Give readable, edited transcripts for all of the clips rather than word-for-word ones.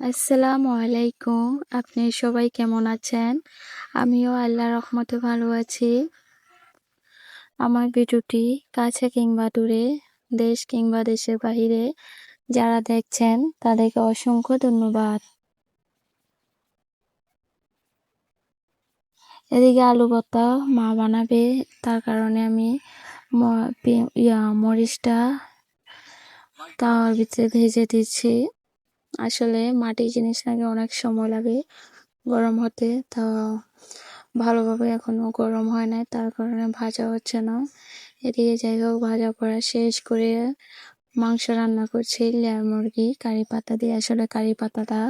আসসালামু আলাইকুম। আপনি সবাই কেমন আছেন? আমিও আল্লাহর রহমতে ভালো আছি। আমার ভিডিওটি কাছে কিংবা দূরে, দেশ কিংবা দেশের বাহিরে যারা দেখছেন তাদেরকে অসংখ্য ধন্যবাদ। এদিকে আলু ভর্তা মা বানাবে, তার কারণে আমি মরিচটা তাওয়ার ভিতরে ভেজে দিচ্ছি। আসলে মাটির জিনিস নাকি অনেক সময় লাগে গরম হতে, তা ভালোভাবে এখনো গরম হয় নাই, তার কারণে ভাজা হচ্ছে না। এদিকে যাই হোক ভাজা করা শেষ করে মাংস রান্না করছি লেয়ার মুরগি কারি পাতা দিয়ে। আসলে কারি পাতাটা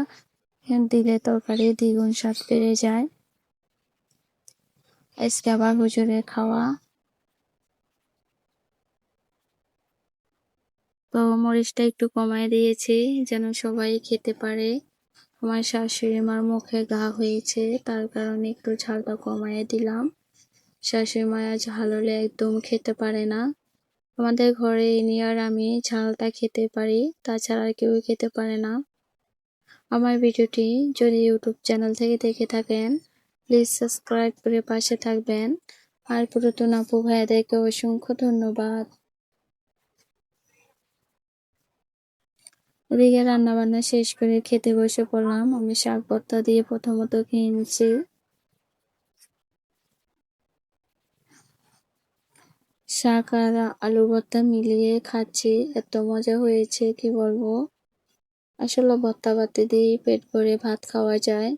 দিলে তরকারি দ্বিগুণ স্বাদ বেড়ে যায়। আজকে আবার হুজুরের খাওয়া, তো মরিচটা একটু কমায় দিয়েছি যেন সবাই খেতে পারে। আমার শাশুড়ি মার মুখে ঘা হয়েছে, তার কারণে একটু ঝালটা কমায় দিলাম। শাশুড়ি মা ঝাল হলে একদম খেতে পারে না। আমাদের ঘরে ইনি আর আমি ঝালটা খেতে পারি, তাছাড়া আর কেউ খেতে পারে না। আমার ভিডিওটি যদি ইউটিউব চ্যানেল থেকে দেখে থাকেন, প্লিজ সাবস্ক্রাইব করে পাশে থাকবেন। আর পুরাতন আপু ভাইয়াদেরকে অসংখ্য ধন্যবাদ। এদিকে রান্না বান্না শেষ করে খেতে বসে পড়লাম। আমি শাক ভর্তা দিয়ে প্রথমত খেয়ে নিচ্ছি। শাক আর আলু ভর্তা মিলিয়ে খাচ্ছি, এত মজা হয়েছে কি বলবো। আসলে ভর্তা বাতি দিয়ে পেট ভরে ভাত খাওয়া যায়।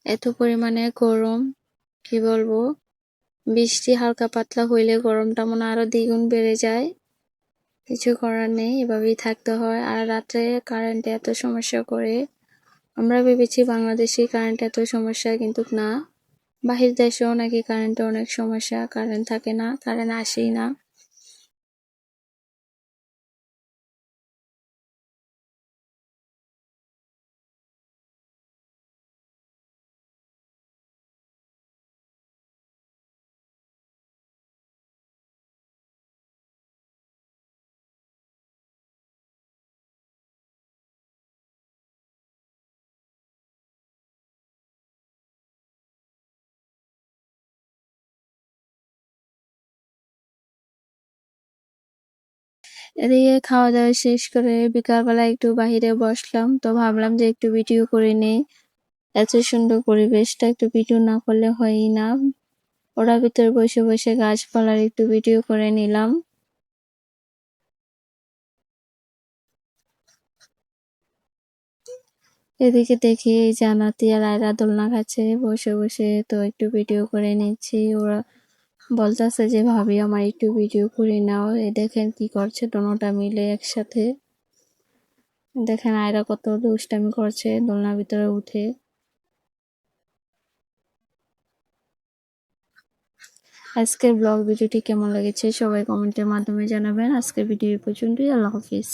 এত পরিমাণে গরম, কি বলবো। বৃষ্টি হালকা পাতলা হইলে গরমটা মনে আরো দ্বিগুণ বেড়ে যায়। কিছু করার নেই, এভাবেই থাকতে হয়। আর রাত্রে কারেন্টে এত সমস্যা করে, আমরা ভেবেছি বাংলাদেশে কারেন্ট এত সমস্যা, কিন্তু না, বাহির দেশেও নাকি কারেন্টে অনেক সমস্যা, কারেন্ট থাকে না, কারেন্ট আসেই না। এদিকে খাওয়া দাওয়া শেষ করে বিকালবেলা একটু বাহিরে বসলাম, তো ভাবলাম যে একটু ভিডিও করে নেই। এত সুন্দর পরিবেশটা একটু ভিডিও না করলে হয়ই না। ওরা ভিতরে বসে বসে গাছপালার একটু ভিডিও করে নিলাম। এদিকে দেখি এই জানাতি আর আয়রা দোলনা খাচ্ছে বসে বসে, তো একটু ভিডিও করে নিচ্ছি। ওরা বলতেছে যে ভাবি আমার একটু ভিডিও করে নাও। দেখেন কি করছে দোনোটা মিলে একসাথে। দেখেন আয়রা কত দুষ্টামি করছে দোলনার ভিতরে উঠে। আজকের ব্লগ ভিডিওটি কেমন লেগেছে সবাই কমেন্টের মাধ্যমে জানাবেন। আজকের ভিডিও পর্যন্তই, আল্লাহ হাফিজ।